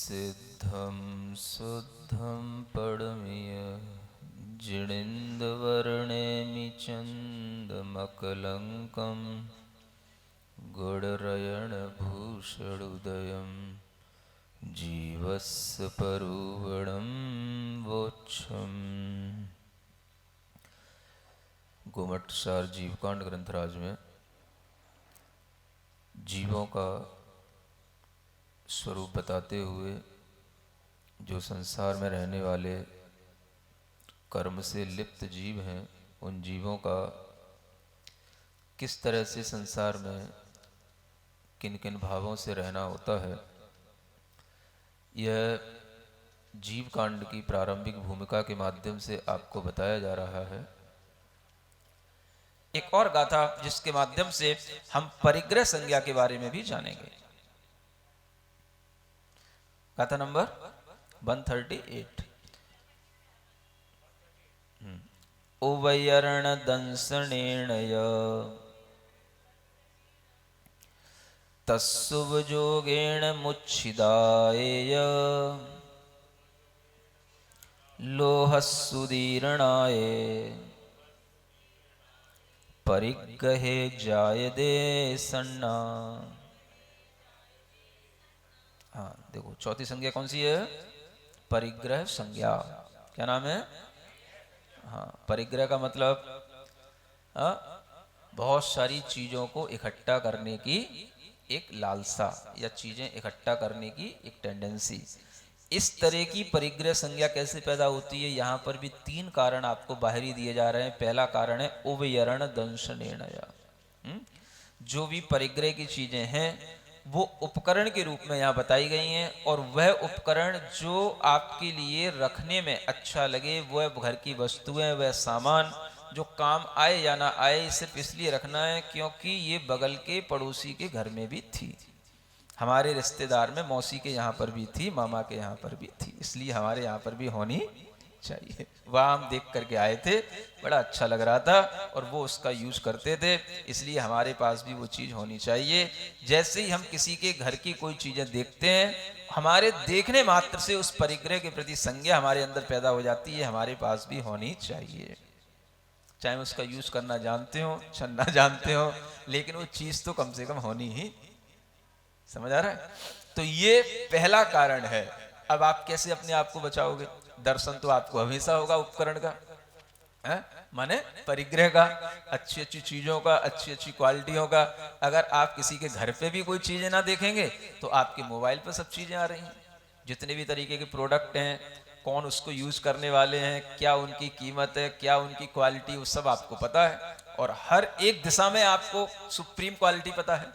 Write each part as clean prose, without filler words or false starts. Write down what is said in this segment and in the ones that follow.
सिद्धं शुद्धं परमिय जिणिन्दवर्णेमि चन्दमकलङ्कं गुणरयणभूषणोदयं जीवस्य परुवणं वोक्षम्। गोमटसार जीवकांड ग्रंथराज में जीवों का स्वरूप बताते हुए जो संसार में रहने वाले कर्म से लिप्त जीव हैं, उन जीवों का किस तरह से संसार में किन किन भावों से रहना होता है, यह जीव कांड की प्रारंभिक भूमिका के माध्यम से आपको बताया जा रहा है। एक और गाथा जिसके माध्यम से हम परिग्रह संज्ञा के बारे में भी जानेंगे। गाथा नंबर 138। उवयर्ण दंसनेणय तस्सुवजोगेण मुच्छिदाय लोहस्सुदीर्णाय परिग्रहे जायदे सन्ना। हाँ देखो, चौथी संज्ञा कौन सी है? परिग्रह संज्ञा। क्या नाम है? हाँ, परिग्रह का मतलब बहुत सारी चीजों को इकट्ठा करने की एक लालसा या चीजें इकट्ठा करने की एक टेंडेंसी। इस तरह की परिग्रह संज्ञा कैसे पैदा होती है? यहाँ पर भी तीन कारण आपको बाहरी दिए जा रहे हैं। पहला कारण है उवयर्ण दंशनेणय। जो भी परिग्रह की चीजें हैं वो उपकरण के रूप में यहाँ बताई गई हैं, और वह उपकरण जो आपके लिए रखने में अच्छा लगे, वह घर की वस्तुएं, वह सामान जो काम आए या ना आए, सिर्फ इसलिए रखना है क्योंकि ये बगल के पड़ोसी के घर में भी थी, हमारे रिश्तेदार में मौसी के यहाँ पर भी थी, मामा के यहाँ पर भी थी, इसलिए हमारे यहाँ पर भी होनी चाहिए। वह हम देख करके आए थे, बड़ा अच्छा लग रहा था और वो उसका यूज करते थे, इसलिए हमारे पास भी वो चीज होनी चाहिए। जैसे ही हम किसी के घर की कोई चीजें देखते हैं, हमारे देखने मात्र से उस परिग्रह के प्रति संज्ञा हमारे अंदर पैदा हो जाती है, हमारे पास भी होनी चाहिए। चाहे उसका यूज करना जानते हो चाहे ना जानते हो, लेकिन वो चीज तो कम से कम होनी ही। समझ आ रहा है? तो ये पहला कारण है। अब आप कैसे अपने आप को बचाओगे? दर्शन तो आपको हमेशा होगा उपकरण का, माने परिग्रह का, अच्छी अच्छी चीजों का, अच्छी अच्छी क्वालिटियों का। अगर आप किसी के घर पे भी कोई चीजें ना देखेंगे तो आपके मोबाइल पर सब चीजें आ रही हैं। जितने भी तरीके के प्रोडक्ट हैं, कौन उसको यूज करने वाले हैं, क्या उनकी कीमत है, क्या उनकी क्वालिटी, वो सब आपको पता है। और हर एक दिशा में आपको सुप्रीम क्वालिटी पता है।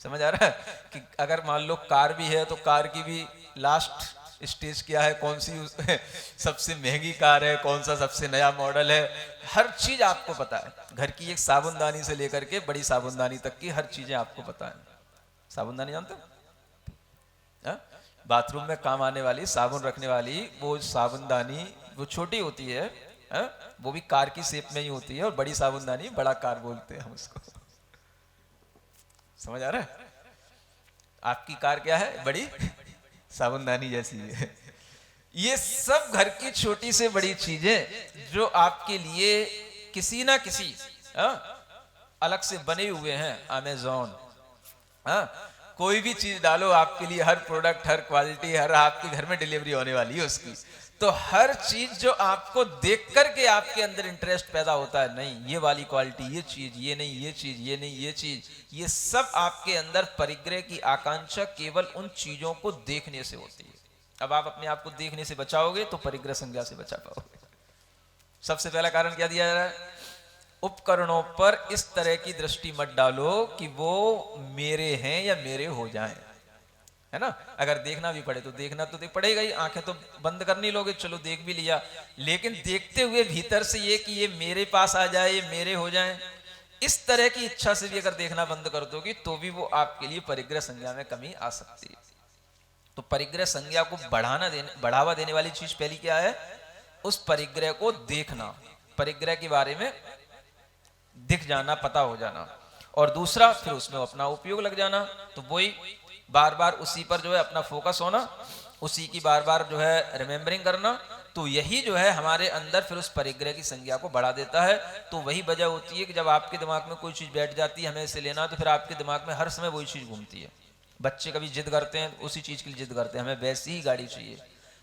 समझ आ रहा है कि अगर मान लो कार भी है तो कार की भी लास्ट स्टेज क्या है, कौन सी सबसे महंगी कार है, कौन सा सबसे नया मॉडल है, हर चीज आपको पता है। घर की एक साबुनदानी से लेकर के बड़ी साबुनदानी तक की हर चीजें आपको पता है। साबुनदानी जानते हो? बाथरूम में काम आने वाली साबुन रखने वाली वो साबुनदानी, वो छोटी होती है, वो भी कार की शेप में ही होती है, और बड़ी साबुनदानी बड़ा कार बोलते हैं हम उसको। समझ आ रहा है? आपकी कार क्या है? बड़ी साबुनदानी जैसी है। ये सब घर की छोटी से बड़ी चीजें जो आपके लिए किसी ना किसी अलग से बने हुए हैं। अमेज़न, कोई भी चीज डालो आपके लिए, हर प्रोडक्ट, हर क्वालिटी, हर आपके घर में डिलीवरी होने वाली है उसकी। तो हर चीज जो आपको देख करके आपके अंदर इंटरेस्ट पैदा होता है, नहीं ये वाली क्वालिटी, ये चीज, ये नहीं ये चीज, ये नहीं ये चीज, ये सब आपके अंदर परिग्रह की आकांक्षा केवल उन चीजों को देखने से होती है। अब आप अपने आप को देखने से बचाओगे तो परिग्रह संज्ञा से बचा पाओगे। सबसे पहला कारण क्या दिया जा रहा है? उपकरणों पर इस तरह की दृष्टि मत डालो कि वो मेरे हैं या मेरे हो जाएं, है ना। अगर देखना भी पड़े तो देखना तो देख पड़ेगा ही, आंखें तो बंद कर नहीं लोगे, चलो देख भी लिया, लेकिन देखते हुए भीतर से ये कि ये मेरे पास आ जाए, ये मेरे हो जाए, इस तरह की इच्छा से भी अगर देखना बंद कर दोगे तो भी वो आपके लिए परिग्रह संज्ञा में कमी आ सकती है। तो परिग्रह संज्ञा को बढ़ावा देने वाली चीज पहली क्या है? उस परिग्रह को देखना, परिग्रह के बारे में दिख जाना, पता हो जाना, और दूसरा फिर उसमें अपना उपयोग लग जाना। तो वही बार बार उसी पर जो है अपना फोकस होना, उसी की बार बार जो है रिमेम्बरिंग करना, तो यही जो है हमारे अंदर फिर उस परिग्रह की संज्ञा को बढ़ा देता है। तो वही वजह होती है कि जब आपके दिमाग में कोई चीज़ बैठ जाती है हमें इसे लेना, तो फिर आपके दिमाग में हर समय वही चीज़ घूमती है। बच्चे कभी जिद करते हैं, उसी चीज़ के लिए जिद करते हैं, हमें वैसी ही गाड़ी चाहिए,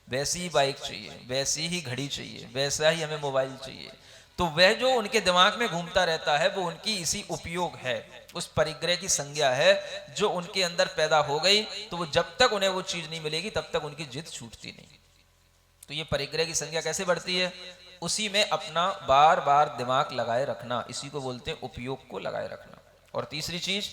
वैसी ही बाइक चाहिए, वैसी ही घड़ी चाहिए, वैसा ही हमें मोबाइल चाहिए। तो वह जो उनके दिमाग में घूमता रहता है वो उनकी इसी उपयोग है, उस परिग्रह की संज्ञा है जो उनके अंदर पैदा हो गई। तो वो जब तक उन्हें वो चीज़ नहीं मिलेगी तब तक उनकी जिद छूटती नहीं। तो ये परिग्रह की संज्ञा कैसे बढ़ती है? उसी में अपना बार बार दिमाग लगाए रखना, इसी को बोलते हैं उपयोग को लगाए रखना। और तीसरी चीज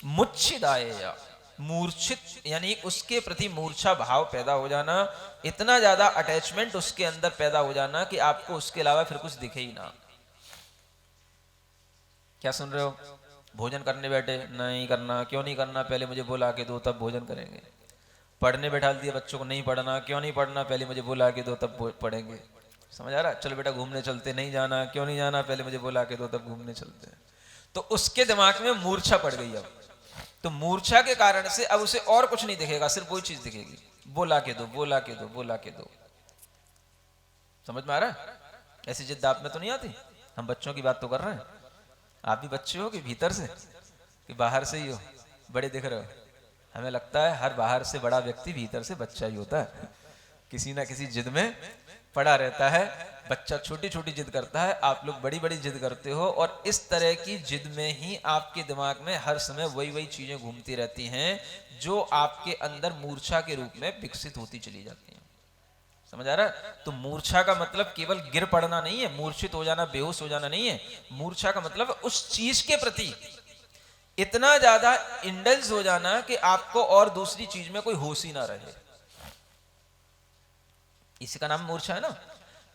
मुच्छिदाय, मूर्छित यानी उसके प्रति मूर्छा भाव पैदा हो जाना, इतना ज्यादा अटैचमेंट उसके अंदर पैदा हो जाना कि आपको उसके अलावा फिर कुछ दिखे ही ना। क्या सुन रहे हो? भोजन करने बैठे, नहीं करना, क्यों नहीं करना, पहले मुझे बुला के दो तब भोजन करेंगे। पढ़ने बैठाल दिया बच्चों को, नहीं पढ़ना, क्यों नहीं पढ़ना, पहले मुझे बुला के दो तब पढ़ेंगे। समझ आ रहा? चलो बेटा घूमने चलते, नहीं जाना, क्यों नहीं जाना, पहले मुझे बुला के दो तब घूमने चलते हैं। तो उसके दिमाग में मूर्छा पड़ गई। अब तो मूर्छा के कारण से अब उसे और कुछ नहीं दिखेगा, सिर्फ वही चीज दिखेगी, बुला के दो, बुला के दो, बुला के दो। समझ में आ रहा है? ऐसी जिद आप में तो नहीं आती? हम बच्चों की बात तो कर रहे हैं। आप भी बच्चे हो कि भीतर से कि बाहर से ही हो? बड़े दिख रहे हो। हमें लगता है हर बाहर से बड़ा व्यक्ति भीतर से बच्चा ही होता है, किसी ना किसी जिद में पड़ा रहता है। बच्चा छोटी छोटी जिद करता है, आप लोग बड़ी बड़ी जिद करते हो, और इस तरह की जिद में ही आपके दिमाग में हर समय वही वही चीजें घूमती रहती हैं जो आपके अंदर मूर्छा के रूप में विकसित होती चली जाती हैं। समझ आ रहा है? तो मूर्छा का मतलब केवल गिर पड़ना नहीं है, मूर्छित हो जाना, बेहोश हो जाना नहीं है। मूर्छा का मतलब उस चीज के प्रति इतना ज्यादा इंडल्ज हो जाना कि आपको और दूसरी चीज में कोई होश ही ना रहे। इसी का नाम मूर्छा है ना।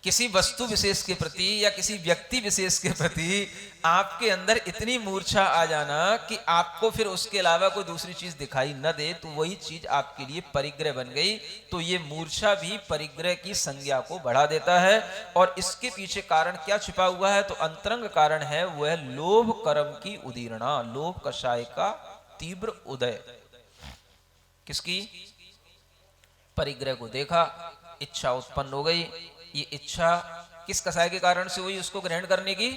किसी वस्तु विशेष के प्रति या किसी व्यक्ति विशेष के प्रति आपके अंदर इतनी मूर्छा आ जाना कि आपको फिर उसके अलावा कोई दूसरी चीज दिखाई न दे, तो वही चीज आपके लिए परिग्रह बन गई। तो ये मूर्छा भी परिग्रह की संज्ञा को बढ़ा देता है। और इसके पीछे कारण क्या छिपा हुआ है? तो अंतरंग कारण है, वह लोभ कर्म की उदीरणा, लोभ कषाय का तीव्र उदय। किसकी? परिग्रह को देखा, इच्छा उत्पन्न हो गई। ये इच्छा किस कसाय के कारण से हुई? उसको ग्रहण करने की,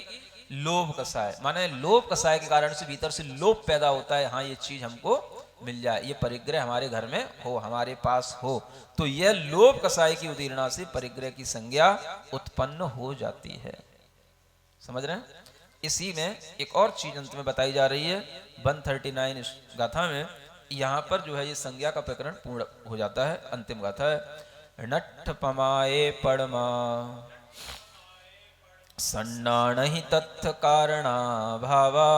लोभ कसाय। माने लोभ कसाय के कारण से भीतर से लोभ पैदा होता है, हाँ ये चीज हमको मिल जाए, ये परिग्रह हमारे घर में हो, हमारे पास हो। तो यह लोभ कसाय की उदीरणा से परिग्रह की संज्ञा उत्पन्न हो जाती है। समझ रहे हैं? इसी में एक और चीज अंत में बताई जा रही है 139 गाथा में। यहां पर जो है ये संज्ञा का प्रकरण पूर्ण हो जाता है। अंतिम गाथा है, नट्ठ पमाए पड़मा सन्नाणहि तत्थ कारणा भावा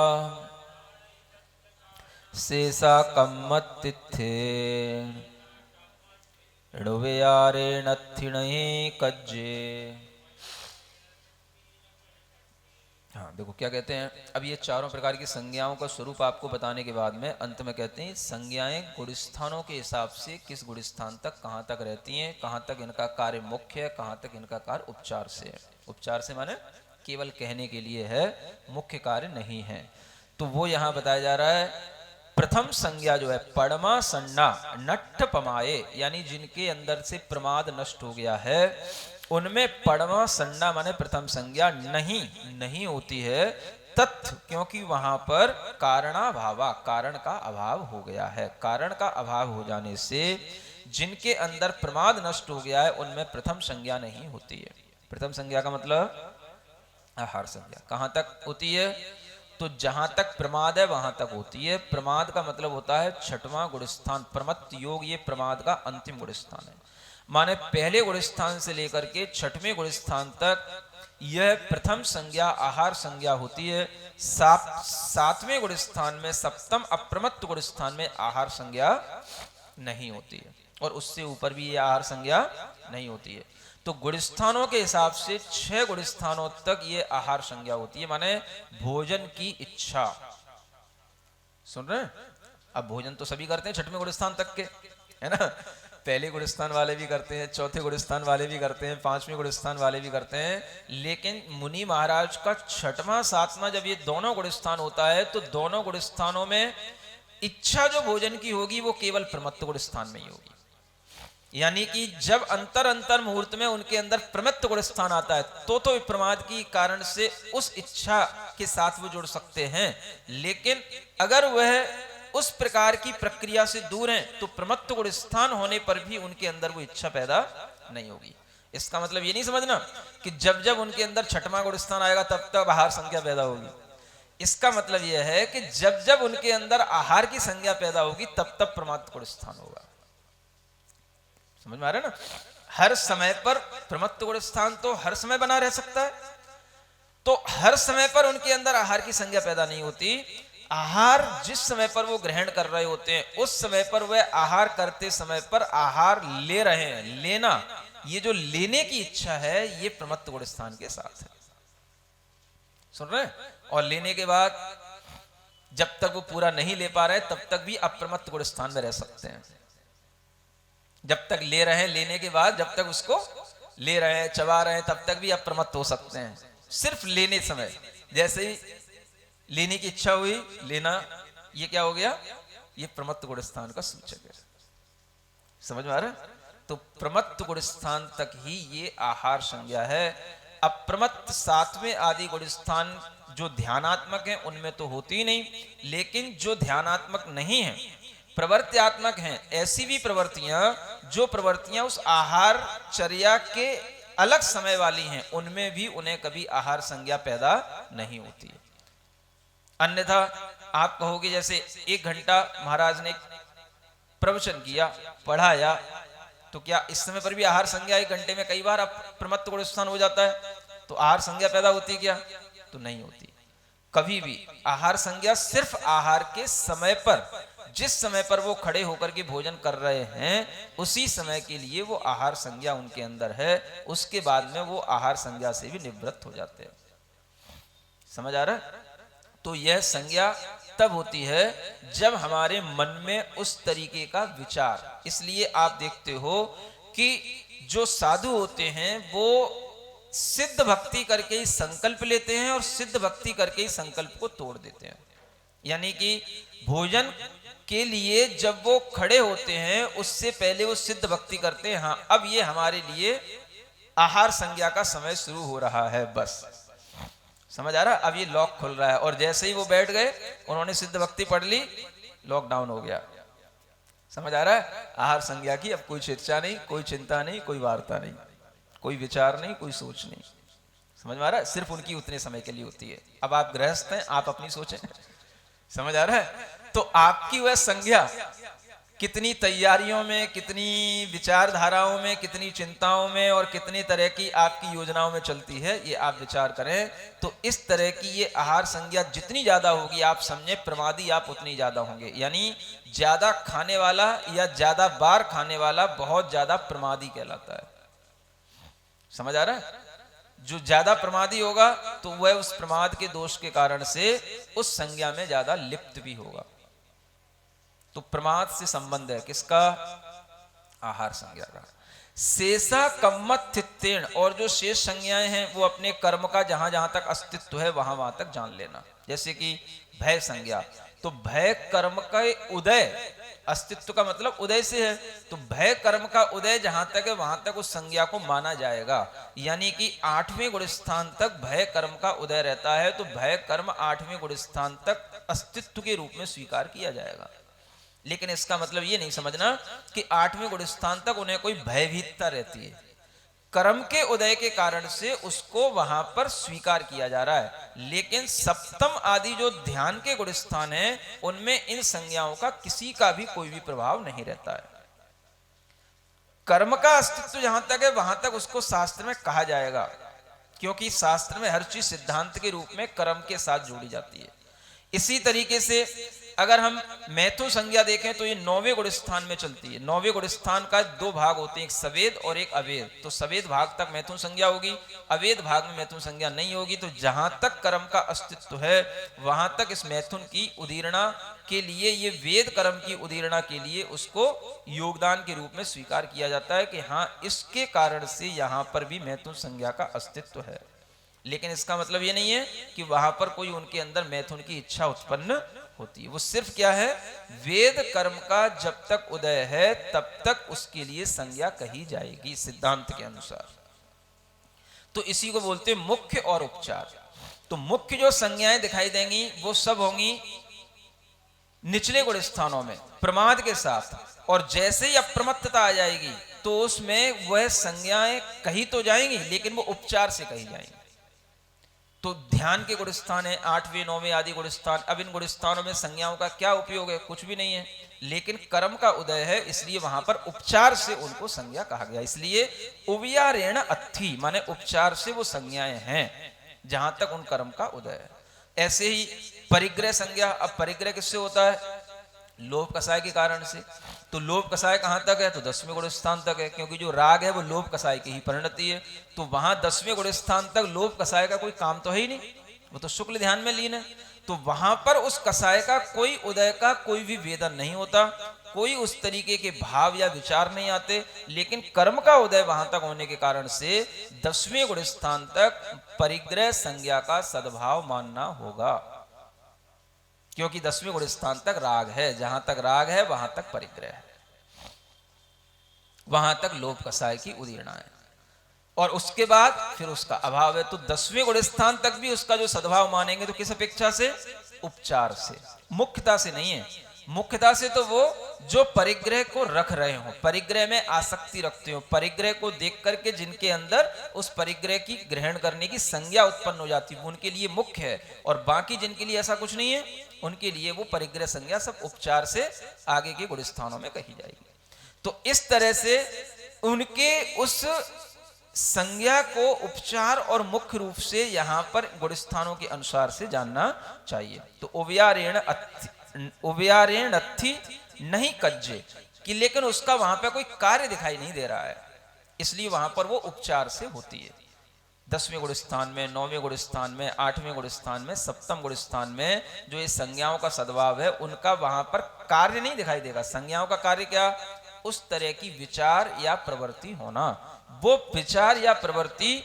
शेषा कम्मतिथे ऋवेयारे नत्थिणहि कज्जे। हाँ देखो क्या कहते हैं। अब ये चारों प्रकार की संज्ञाओं का स्वरूप आपको बताने के बाद में अंत में कहते हैं संज्ञाएं गुणस्थानों के हिसाब से किस गुणस्थान तक कहाँ तक रहती हैं, कहाँ तक इनका कार्य मुख्य है, कहाँ तक इनका कार्य उपचार से है। उपचार से माने केवल कहने के लिए है, मुख्य कार्य नहीं है। तो वो यहाँ बताया जा रहा है। प्रथम संज्ञा जो है पड़मा सन्ना नट्ठ पमाए, यानी जिनके अंदर से प्रमाद नष्ट हो गया है, उनमें पड़मा सन्ना माने प्रथम संज्ञा नहीं होती है। तत् क्योंकि वहां पर कारणाभावा, कारण का अभाव हो गया है। कारण का अभाव हो जाने से जिनके अंदर प्रमाद नष्ट हो गया है उनमें प्रथम संज्ञा नहीं होती है। प्रथम संज्ञा का मतलब आहार संज्ञा कहां तक होती है? तो जहां तक प्रमाद है वहां तक होती है। प्रमाद का मतलब होता है छठवां गुणस्थान, प्रमत्त योग, ये प्रमाद का अंतिम गुणस्थान है। माने पहले गुणस्थान से लेकर के छठवें गुणस्थान तक यह प्रथम संज्ञा आहार संज्ञा होती है। सातवें गुणस्थान में, सप्तम अप्रमत्त गुणस्थान में आहार संज्ञा नहीं होती है, और उससे ऊपर भी यह आहार संज्ञा नहीं होती है। तो गुणस्थानों के हिसाब से 6 गुणस्थानों तक ये आहार संज्ञा होती है, माने भोजन की इच्छा। सुन रहे हैं? अब भोजन तो सभी करते हैं छठवें गुणस्थान तक के, है ना। पहले गुणस्थान वाले भी करते हैं, चौथे गुणस्थान वाले भी करते हैं, 5वें गुणस्थान वाले भी करते हैं। लेकिन मुनि महाराज का छठवां सातवां जब ये दोनों गुणस्थान होता है तो दोनों गुणस्थानों में इच्छा जो भोजन की होगी वो केवल प्रमत्त गुणस्थान में ही होगी। यानी कि जब अंतर अंतर मुहूर्त में उनके अंदर प्रमत्त गुण स्थान आता है तो विप्रमाद की कारण से उस इच्छा के साथ वो जुड़ सकते हैं। लेकिन अगर वह उस प्रकार की प्रक्रिया से दूर हैं तो प्रमत्त गुण स्थान होने पर भी उनके अंदर वो इच्छा पैदा नहीं होगी। इसका मतलब ये नहीं समझना कि जब जब उनके अंदर छठवां गुण स्थान आएगा तब तक आहार संज्ञा पैदा होगी। इसका मतलब यह है कि जब जब उनके अंदर आहार की संज्ञा पैदा होगी तब तब प्रमत्त गुण स्थान होगा। समझ में आ रहा है ना? हर समय पर प्रमत्त गुण स्थान तो हर समय बना रह सकता है, तो हर समय पर उनके अंदर आहार की संज्ञा पैदा नहीं होती। आहार जिस समय पर वो ग्रहण कर रहे होते हैं उस समय पर वह आहार करते समय पर आहार ले रहे हैं। लेना, ये जो लेने की इच्छा है ये प्रमत्त गुण स्थान के साथ है। सुन रहे हैं? और लेने के बाद जब तक वो पूरा नहीं ले पा रहे तब तक भी अप्रमत्त गुण स्थान में रह सकते हैं। जब तक ले रहे हैं, लेने के बाद जब तक उसको ले रहे हैं, चबा रहे हैं, तब तक भी अप्रमत्त हो सकते हैं। सिर्फ लेने समय, जैसे ही लेने की इच्छा हुई, लेना, ये क्या हो गया? ये प्रमत्त गुण स्थान का सूचक है। समझ में आ रहा है? तो प्रमत्त गुण स्थान तक ही ये आहार संज्ञा है। अप्रमत्त सातवें आदि गुण स्थान जो ध्यानात्मक है उनमें तो होती ही नहीं, लेकिन जो ध्यानात्मक नहीं है, प्रवृत्त्यात्मक हैं, ऐसी भी प्रवृत्तियां जो प्रवृत्तियां उस आहार चर्या के अलग समय वाली हैं, उनमें भी उन्हें कभी आहार संज्ञा पैदा नहीं होती है। अन्यथा आप कहोगे जैसे 1 घंटा महाराज ने प्रवचन किया, पढ़ाया, तो क्या इस समय पर भी आहार संज्ञा 1 घंटे में कई बार प्रमत्त गुण स्थान हो जाता है? तो आहार संज्ञा पैदा होती है क्या? तो नहीं होती। कभी भी आहार संज्ञा सिर्फ आहार के समय पर, जिस समय पर वो खड़े होकर के भोजन कर रहे हैं उसी समय के लिए वो आहार संज्ञा उनके अंदर है। उसके बाद में वो आहार संज्ञा से भी निवृत्त हो जाते हैं। समझ आ रहा है? तो यह संज्ञा तब होती है जब हमारे मन में उस तरीके का विचार, इसलिए आप देखते हो कि जो साधु होते हैं वो सिद्ध भक्ति करके ही संकल्प लेते हैं और सिद्ध भक्ति करके ही संकल्प को तोड़ देते हैं। यानी कि भोजन के लिए जब वो खड़े होते हैं उससे पहले वो सिद्ध भक्ति करते हैं, हाँ अब ये हमारे लिए आहार संज्ञा का समय शुरू हो रहा है, बस। समझ आ रहा? अब ये लॉक खुल रहा है और जैसे ही वो बैठ गए, उन्होंने सिद्ध भक्ति पढ़ ली, लॉकडाउन हो गया। समझ आ रहा है? आहार संज्ञा की अब कोई चर्चा नहीं, कोई चिंता नहीं, कोई वार्ता नहीं, कोई विचार नहीं, कोई सोच नहीं। समझ में आ रहा है? सिर्फ उनकी उतने समय के लिए होती है। अब आप गृहस्थ हैं, आप अपनी सोचें। समझ आ रहा है? तो आपकी वह संज्ञा कितनी तैयारियों में, कितनी विचारधाराओं में, कितनी चिंताओं में और कितनी तरह की आपकी योजनाओं में चलती है, ये आप विचार करें। तो इस तरह की ये आहार संज्ञा जितनी ज्यादा होगी, आप समझे प्रमादी आप उतनी ज्यादा होंगे। यानी ज्यादा खाने वाला या ज्यादा बार खाने वाला बहुत ज्यादा प्रमादी कहलाता है। समझ आ रहा है? जो ज्यादा प्रमादी होगा तो वह उस प्रमाद के दोष के कारण से उस संज्ञा में ज्यादा लिप्त भी होगा। तो प्रमाद से संबंध है किसका? आहार संज्ञा का। शेषा कम्मत्थित्तेन, और जो शेष संज्ञाएं हैं वो अपने कर्म का जहां जहां तक अस्तित्व है वहां वहां तक जान लेना। जैसे कि भय संज्ञा, तो भय कर्म का उदय, अस्तित्व का मतलब उदय से है, तो भय कर्म का उदय जहां तक है वहां तक उस संज्ञा को माना जाएगा। यानी कि 8वें गुण स्थान तक भय कर्म का उदय रहता है, तो भय कर्म 8वें गुण स्थान तक अस्तित्व के रूप में स्वीकार किया जाएगा। लेकिन इसका मतलब ये नहीं समझना कि 8वें गुण स्थान तक उन्हें कोई भयभीतता रहती है। कर्म के उदय के कारण से उसको वहां पर स्वीकार किया जा रहा है। लेकिन सप्तम आदि जो ध्यान के गुण स्थान है उनमें इन संज्ञाओं का किसी का भी कोई भी प्रभाव नहीं रहता है। कर्म का अस्तित्व जहां तक है वहां तक उसको शास्त्र में कहा जाएगा, क्योंकि शास्त्र में हर चीज सिद्धांत के रूप में कर्म के साथ जोड़ी जाती है। इसी तरीके से अगर हम मैथुन संज्ञा देखें तो ये 9वें गुण स्थान में चलती है। 9वें गुण स्थान का 2 भाग होते हैं, एक सवेद और एक अवेद। तो सवेद भाग तक मैथुन संज्ञा होगी, अवेद भाग में मैथुन संज्ञा नहीं होगी। तो जहां तक कर्म का अस्तित्व है वहां तक इस मैथुन की उदीरणा के लिए, ये वेद कर्म की उदीरणा के लिए उसको योगदान के रूप में स्वीकार किया जाता है कि हाँ इसके कारण से यहां पर भी मैथुन संज्ञा का अस्तित्व है। लेकिन इसका मतलब ये नहीं है कि वहां पर कोई उनके अंदर मैथुन की इच्छा उत्पन्न होती है। वो सिर्फ क्या है, वेद कर्म का जब तक उदय है तब तक उसके लिए संज्ञा कही जाएगी सिद्धांत के अनुसार। तो इसी को बोलते हैं मुख्य और उपचार। तो मुख्य जो संज्ञाएं दिखाई देंगी वो सब होंगी निचले गुण स्थानों में प्रमाद के साथ, और जैसे ही अप्रमत्तता आ जाएगी तो उसमें वह संज्ञाएं कही तो जाएंगी लेकिन वो उपचार से कही जाएंगी। तो ध्यान के गुण स्थान है 8वें 9वें आदि गुण स्थान। अब इन गुण स्थानों में संज्ञाओं का क्या उपयोग है, कुछ भी नहीं है, लेकिन कर्म का उदय है इसलिए वहां पर उपचार से उनको संज्ञा कहा गया। इसलिए उव्यारेण अत्थि माने उपचार से वो संज्ञाएं हैं जहां तक उन कर्म का उदय है। ऐसे ही परिग्रह संज्ञा, अब परिग्रह किससे होता है, लोभ कसाय के कारण से। तो लोभ कसाय कहां तक है, तो 10वें गुण स्थान तक है, क्योंकि जो राग है वो लोभ कसाय की ही परिणति है। तो वहां 10वें गुण स्थान तक लोभ कसाय का कोई काम तो है ही नहीं, वो तो शुक्ल ध्यान में लीन है। तो वहां पर उस कसाय का कोई उदय का कोई भी वेदन नहीं होता, कोई उस तरीके के भाव या विचार नहीं आते, लेकिन कर्म का उदय वहां तक होने के कारण से 10वें गुण स्थान तक परिग्रह संज्ञा का सद्भाव मानना होगा, क्योंकि 10वें गुण स्थान तक राग है। जहां तक राग है वहां तक परिग्रह है, वहां तक लोभ कसाय की उदीर्णा है, और उसके बाद फिर उसका अभाव है। तो 10वें गुण स्थान तक भी उसका जो सद्भाव मानेंगे तो किस अपेक्षा से, उपचार से, मुख्यता से नहीं है। मुख्यता से तो वो जो परिग्रह को रख रहे हो, परिग्रह में आसक्ति रखते हो, परिग्रह को देख करके जिनके अंदर उस परिग्रह की ग्रहण करने की संज्ञा उत्पन्न हो जाती है उनके लिए मुख्य है, और बाकी जिनके लिए ऐसा कुछ नहीं है उनके लिए वो परिग्रह संज्ञा सब उपचार से आगे के गुण स्थानों में कही जाएगी। तो इस तरह से उनके उस संज्ञा को उपचार और मुख्य रूप से यहां पर गुण स्थानों के अनुसार से जानना चाहिए। तो उव्यारेण अत्थि नहीं कज्जे कि, लेकिन उसका वहां पर कोई कार्य दिखाई नहीं दे रहा है, इसलिए वहां पर वो उपचार से होती है। 10वें गुण स्थान में, 9वें गुण स्थान में, 8वें गुण स्थान में, 7वें गुण स्थान में जो ये संज्ञाओं का सद्भाव है उनका वहां पर कार्य नहीं दिखाई देगा। संज्ञाओं का कार्य क्या, उस तरह की विचार या प्रवृत्ति होना, वो विचार या प्रवृत्ति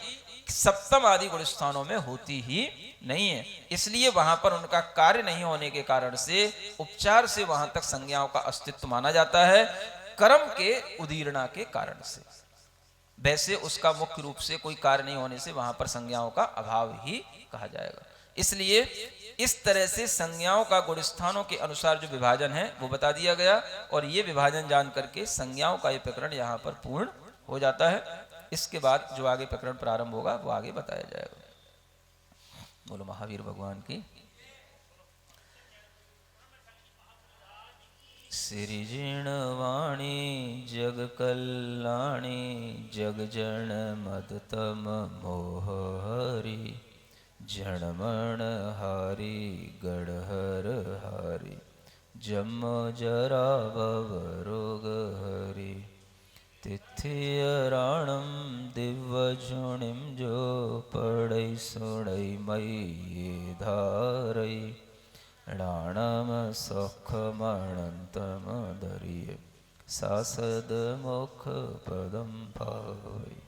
7वें आदि गुण स्थानों में होती ही नहीं है, इसलिए वहां पर उनका कार्य नहीं होने के कारण से उपचार से वहां तक संज्ञाओं का अस्तित्व माना जाता है, कर्म के उदीर्णा के कारण से। वैसे उसका मुख्य रूप से कोई कार्य नहीं होने से वहां पर संज्ञाओं का अभाव ही कहा जाएगा। इसलिए इस तरह से संज्ञाओं का गुण स्थानों के अनुसार जो विभाजन है वो बता दिया गया, और ये विभाजन जान करके संज्ञाओं का ये प्रकरण यहाँ पर पूर्ण हो जाता है। इसके बाद जो आगे प्रकरण प्रारंभ होगा वो आगे बताया जाएगा। बोलो महावीर भगवान की। सिरिजिण वाणी जग कल्याणी जग जन मदतम मोह हरि जणमण हारी गढ़हर हारी जम जरा भव रोग हरि तिथियराणम दिव्यजुणिम जो पढ़ई सुणई मई धारई राणम सखमणंतम दरिये सासद मुख पदम पावई।